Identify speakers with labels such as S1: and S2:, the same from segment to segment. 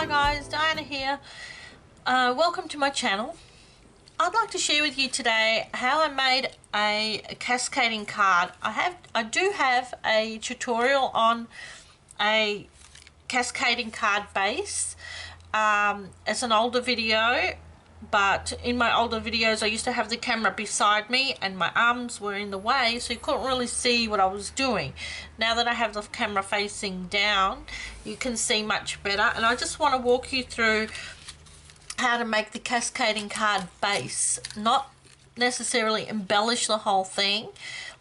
S1: Hi guys, Diana here. Welcome to my channel. I'd like to share with you today how I made a cascading card. I do have a tutorial on a cascading card base. It's an older video, but in my older videos I used to have the camera beside me and my arms were in the way, so you couldn't really see what I was doing. Now that I have the camera facing down, you can see much better, and I just want to walk you through how to make the cascading card base. Not necessarily embellish the whole thing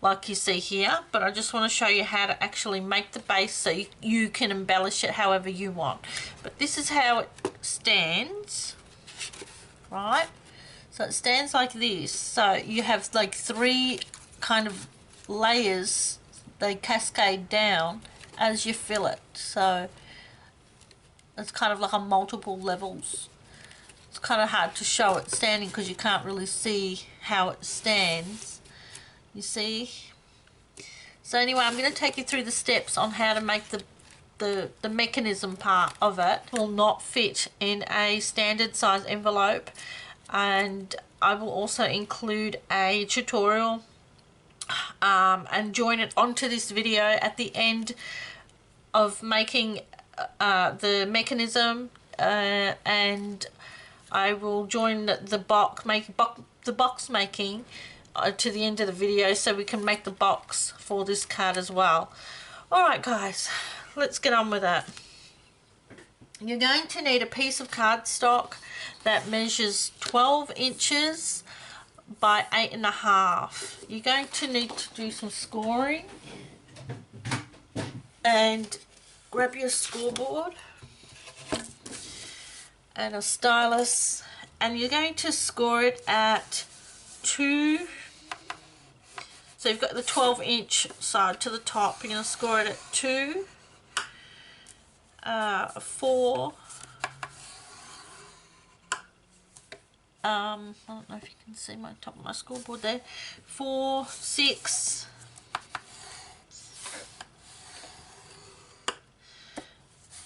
S1: like you see here, but I just want to show you how to actually make the base so you can embellish it however you want. But this is how it stands, right? So it stands like this. So you have like three kind of layers, they cascade down as you fill it. So it's kind of like on multiple levels. It's kind of hard to show it standing because you can't really see how it stands, you see. So anyway, I'm going to take you through the steps on how to make the mechanism part of it. It will not fit in a standard size envelope, and I will also include a tutorial and join it onto this video at the end of making the mechanism, and I will join the box making to the end of the video so we can make the box for this card as well. Alright guys, let's get on with it. You're going to need a piece of cardstock that measures 12 inches by 8.5. You're going to need to do some scoring, and grab your scoreboard and a stylus, and you're going to score it at 2. So you've got the 12-inch side to the top. You're going to score it at 2, 4. I don't know if you can see my top of my scoreboard there. 4, 6,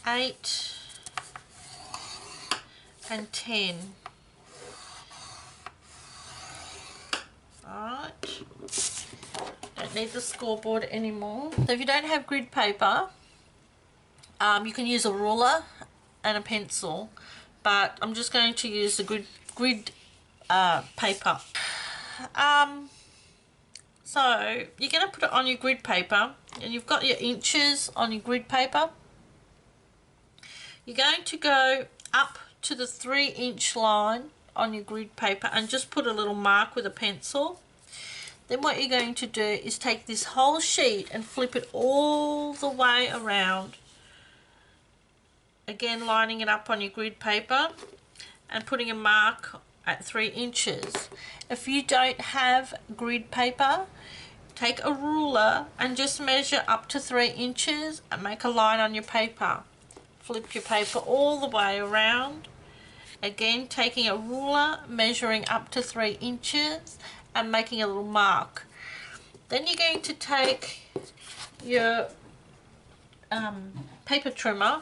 S1: 8. and 10. Alright, don't need the scoreboard anymore. So if you don't have grid paper, you can use a ruler and a pencil, but I'm just going to use the grid paper. So you're going to put it on your grid paper, and you've got your inches on your grid paper. You're going to go up to the 3-inch line on your grid paper and just put a little mark with a pencil. Then what you're going to do is take this whole sheet and flip it all the way around, again lining it up on your grid paper and putting a mark at 3 inches. If you don't have grid paper, take a ruler and just measure up to 3 inches and make a line on your paper. Flip your paper all the way around, again taking a ruler, measuring up to 3 inches and making a little mark. Then you're going to take your paper trimmer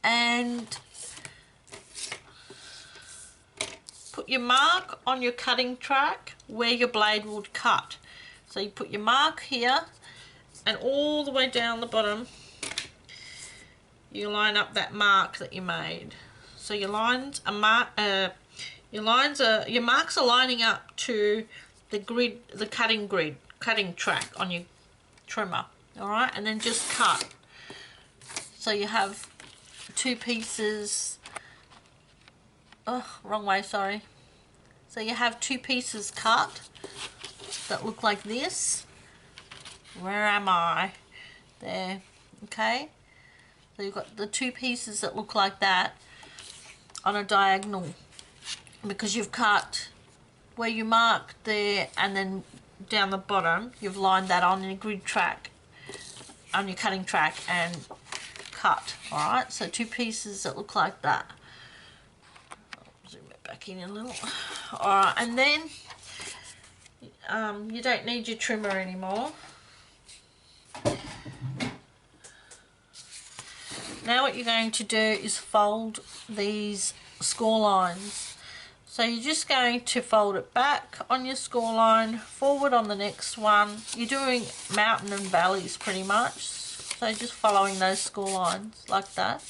S1: and put your mark on your cutting track where your blade would cut. So you put your mark here, and all the way down the bottom you line up that mark that you made. So your lines are your marks are lining up to the cutting track on your trimmer. All right, and then just cut. So you have two pieces. Oh, wrong way, sorry. So you have two pieces cut that look like this. Where am I? There. Okay. So you've got the two pieces that look like that on a diagonal, because you've cut where you marked there, and then down the bottom you've lined that on your grid track, on your cutting track, and cut. Alright, so two pieces that look like that. I'll zoom it back in a little. Alright, and then you don't need your trimmer anymore. Now what you're going to do is fold these score lines. So you're just going to fold it back on your score line, forward on the next one. You're doing mountain and valleys pretty much. So just following those score lines like that.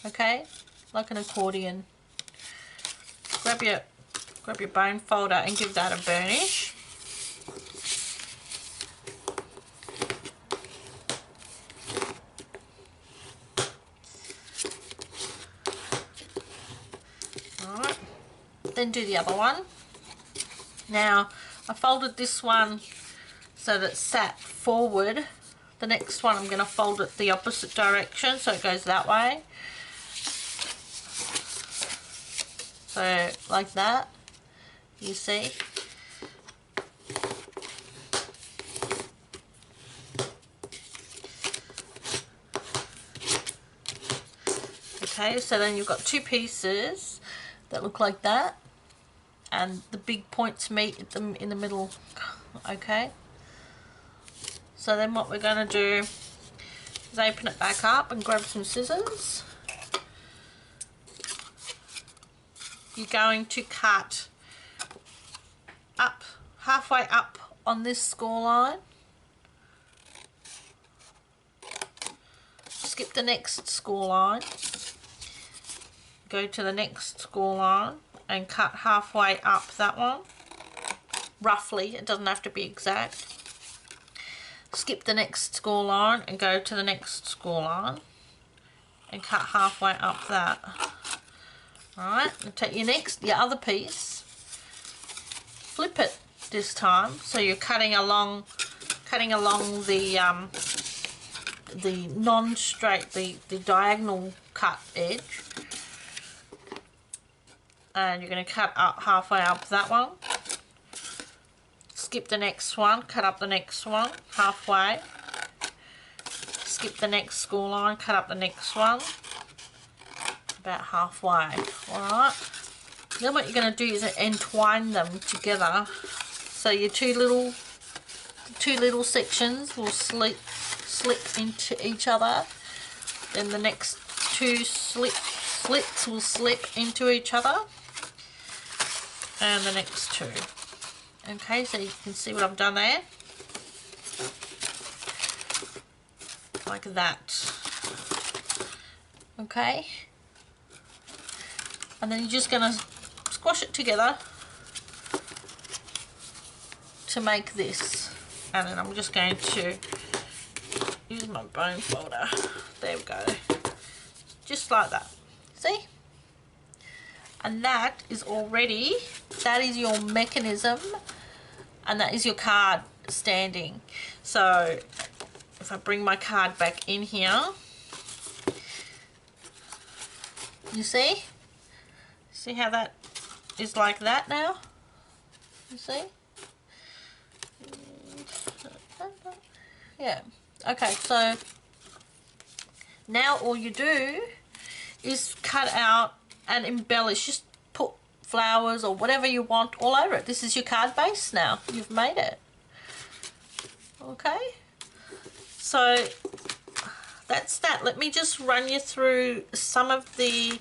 S1: Okay, like an accordion. Grab your bone folder and give that a burnish. Alright, then do the other one. Now, I folded this one so that it sat forward. The next one I'm going to fold it the opposite direction so it goes that way. So, like that, you see. Okay, so then you've got two pieces that look like that, and the big points meet at them in the middle. Okay, so then what we're going to do is open it back up and grab some scissors. You're going to cut up, halfway up on this score line. Skip the next score line. Go to the next score line and cut halfway up that one. Roughly, it doesn't have to be exact. Skip the next score line and go to the next score line and cut halfway up that. Alright, and take your other piece, flip it this time, so you're cutting along the non-straight, the diagonal cut edge, and you're going to cut up halfway up that one. Skip the next one, cut up the next one halfway. Skip the next score line, cut up the next one. About halfway. Alright, then what you're going to do is entwine them together, so your two little sections will slip into each other, then the next two slits will slip into each other, and the next two. Okay, so you can see what I've done there, like that. Okay, and then you're just going to squash it together to make this. And then I'm just going to use my bone folder. There we go. Just like that. See? And that is your mechanism, and that is your card standing. So if I bring my card back in here, you see? See how that is like that now? You see? Yeah. Okay, so now all you do is cut out and embellish. Just put flowers or whatever you want all over it. This is your card base now. You've made it. Okay. So that's that. Let me just run you through some of the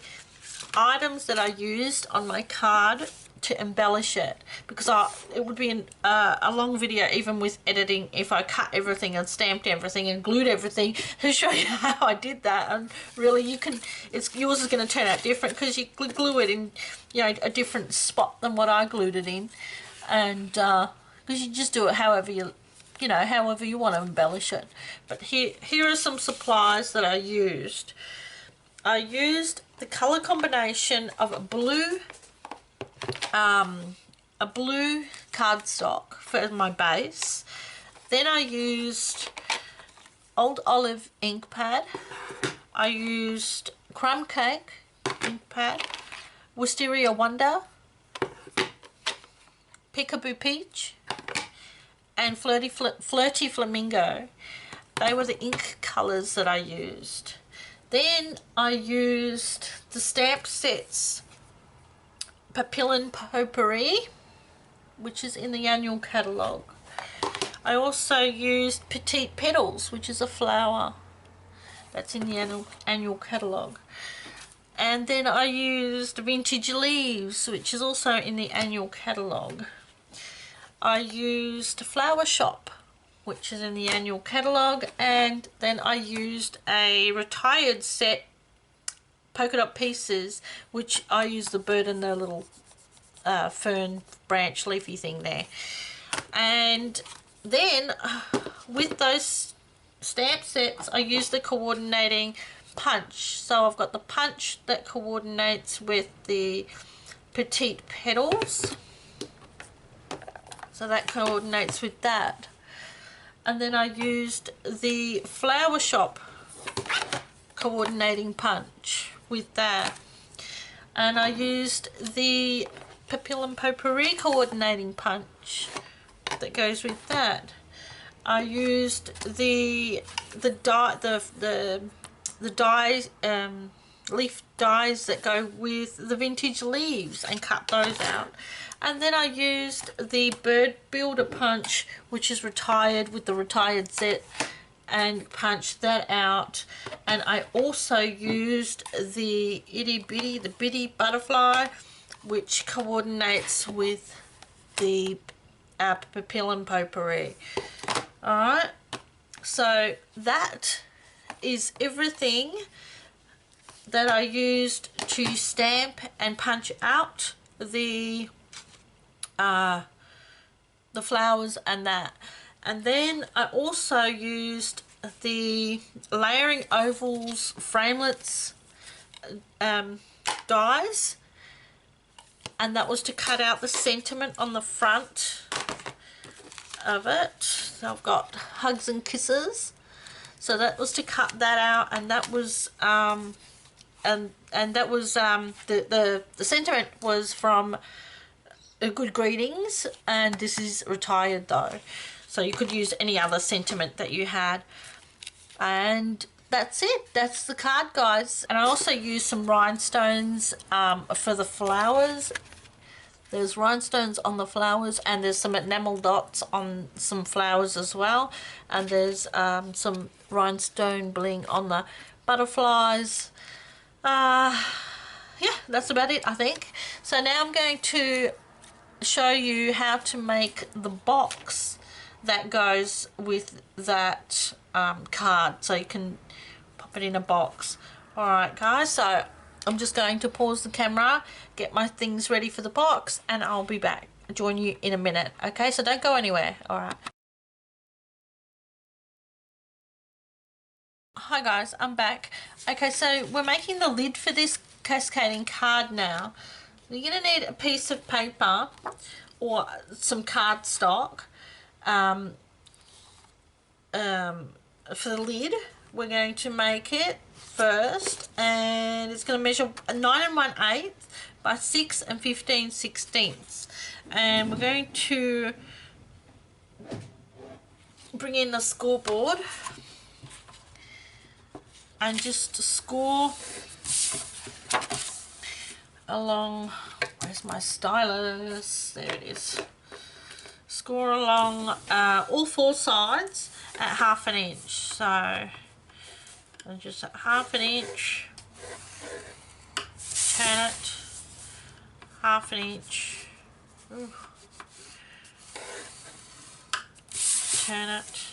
S1: items that I used on my card to embellish it, because it would be a long video even with editing if I cut everything and stamped everything and glued everything to show you how I did that. And really, yours is going to turn out different because you glue it in, you know, a different spot than what I glued it in, and because you just do it however you want to embellish it. But here are some supplies that I used. I used the color combination of a blue cardstock for my base. Then I used Old Olive ink pad. I used Crumb Cake ink pad, Wisteria Wonder, Peekaboo Peach, and Flirty Flamingo. They were the ink colours that I used. Then I used the stamp sets Papillon Potpourri, which is in the annual catalogue. I also used Petite Petals, which is a flower. That's in the annual catalogue. And then I used Vintage Leaves, which is also in the annual catalogue. I used Flower Shop, which is in the annual catalogue, and then I used a retired set, polka dot pieces, which I used the bird and the little fern branch leafy thing there. And then with those stamp sets, I used the coordinating punch. So I've got the punch that coordinates with the petite petals, so that coordinates with that. And then I used the Flower Shop coordinating punch with that, and I used the Papillon Potpourri coordinating punch that goes with that. I used the dies, leaf dies that go with the Vintage Leaves, and cut those out. And then I used the Bird Builder punch, which is retired, with the retired set, and punched that out. And I also used the bitty butterfly, which coordinates with the Papillon Potpourri. Alright, so that is everything that I used to stamp and punch out the flowers and that. And then I also used the Layering Ovals Framelits dies, and that was to cut out the sentiment on the front of it. So I've got Hugs and Kisses, so that was to cut that out, and that was and that was the sentiment was from Good Greetings, and this is retired though, so you could use any other sentiment that you had. And that's it. That's the card, guys. And I also used some rhinestones for the flowers. There's rhinestones on the flowers, and there's some enamel dots on some flowers as well, and there's some rhinestone bling on the butterflies. Yeah, that's about it, I think. So now I'm going to show you how to make the box that goes with that card, so you can pop it in a box. Alright guys, so I'm just going to pause the camera, get my things ready for the box, and I'll be back. I'll join you in a minute. Okay, so don't go anywhere. Alright. Hi guys, I'm back. Okay, so we're making the lid for this cascading card now. You're going to need a piece of paper or some cardstock for the lid. We're going to make it first, and it's going to measure 9 1/8 by 6 15/16, and we're going to bring in the scoreboard and just score along. Where's my stylus? There it is. Score along all 4 sides at 1/2 inch. So just at 1/2 inch, turn it 1/2 inch, turn it,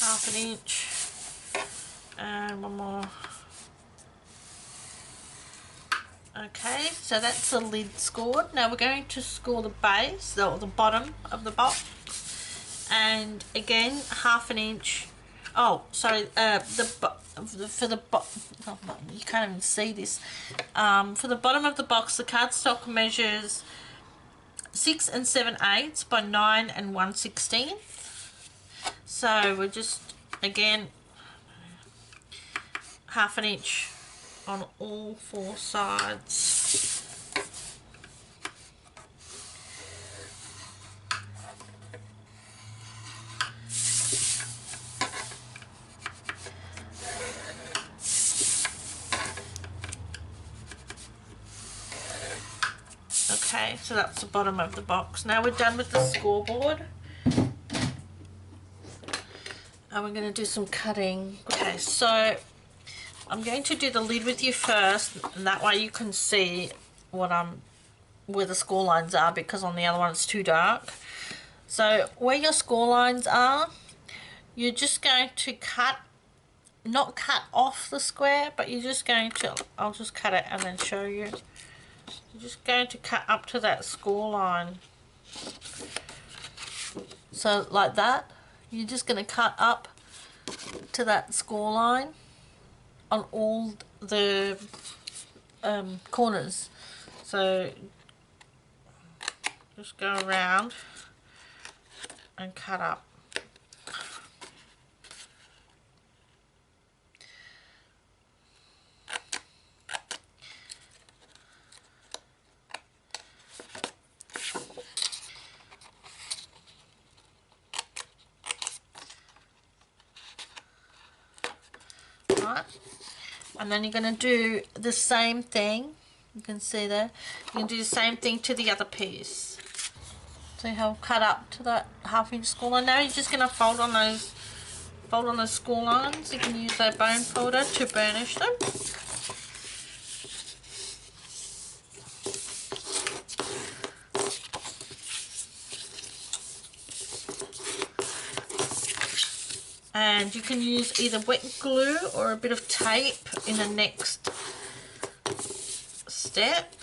S1: half an inch, and one more. Okay, so that's the lid scored. Now we're going to score the base, or the bottom of the box, and again 1/2 inch. Oh, sorry, you can't even see this. For the bottom of the box, the cardstock measures 6 7/8 by 9 1/16. So we're just, again, 1/2 inch on all 4 sides. Okay, so that's the bottom of the box. Now we're done with the scoreboard. and we're going to do some cutting. Okay, so I'm going to do the lid with you first, and that way you can see where the score lines are, because on the other one it's too dark. So where your score lines are, you're just going to cut, not cut off the square, but you're just going to, I'll just cut it and then show you. You're just going to cut up to that score line. So like that, you're just going to cut up to that score line on all the corners. So just go around and cut up. Right, and then you're going to do the same thing. You can see there. You can do the same thing to the other piece. See how I've cut up to that 1/2 inch score line. Now you're just going to fold on those score lines. You can use that bone folder to burnish them. And you can use either wet glue or a bit of tape in the next step.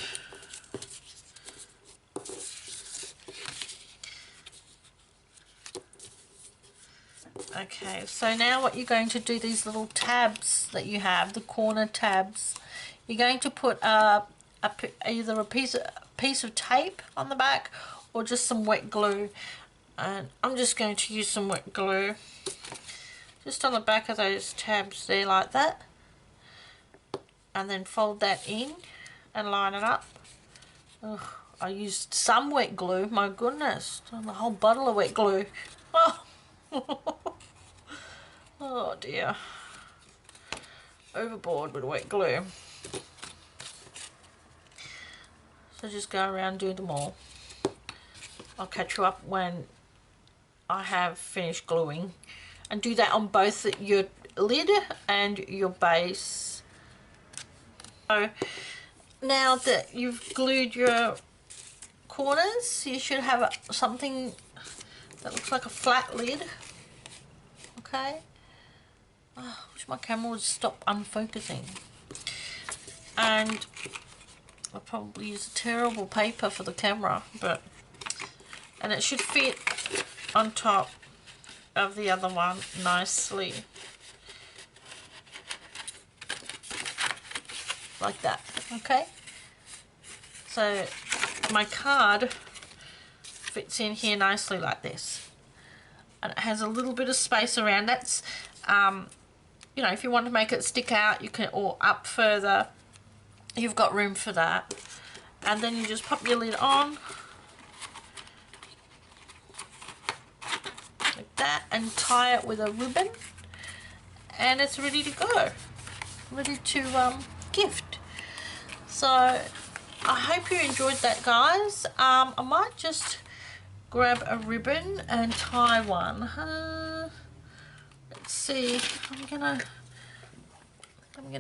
S1: Okay, so now what you're going to do, these little tabs that you have, the corner tabs, you're going to put either a piece of tape on the back or just some wet glue. And I'm just going to use some wet glue just on the back of those tabs there, like that, and then fold that in and line it up. Ugh, I used some wet glue, my goodness, a whole bottle of wet glue. Oh, oh dear, overboard with wet glue. So just go around, do them all. I'll catch you up when I have finished gluing, and do that on both your lid and your base. So now that you've glued your corners, you should have something that looks like a flat lid. Okay. Oh, I wish my camera would stop unfocusing. And I probably use a terrible paper for the camera, and it should fit on top of the other one nicely, like that. Okay, so my card fits in here nicely like this, and it has a little bit of space around. That's you know, if you want to make it stick out, you can, or up further, you've got room for that. And then you just pop your lid on like that and tie it with a ribbon, and it's ready to go, ready to gift. So I hope you enjoyed that, guys. I might just grab a ribbon and tie one. Let's see, I'm gonna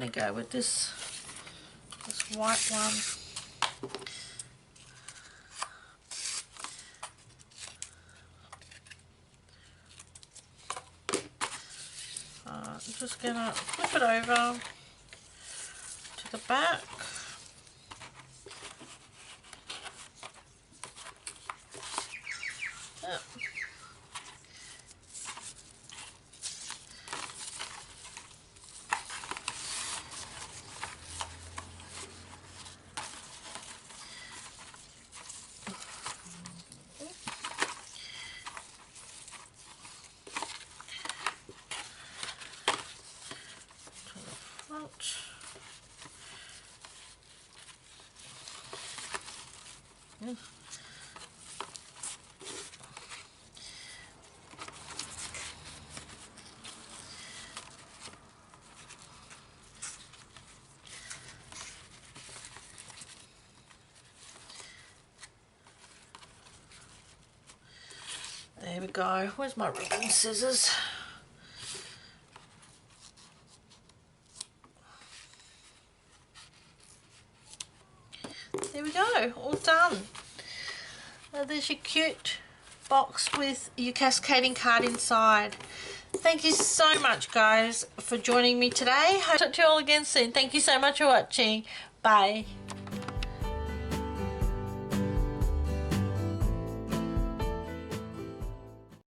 S1: go with this white one. I'm just gonna flip it over to the back. Yep. There we go. Where's my ribbon scissors? there we go, all done. There's your cute box with your cascading card inside. Thank you so much, guys, for joining me today. Hope to talk to you all again soon. Thank you so much for watching. Bye.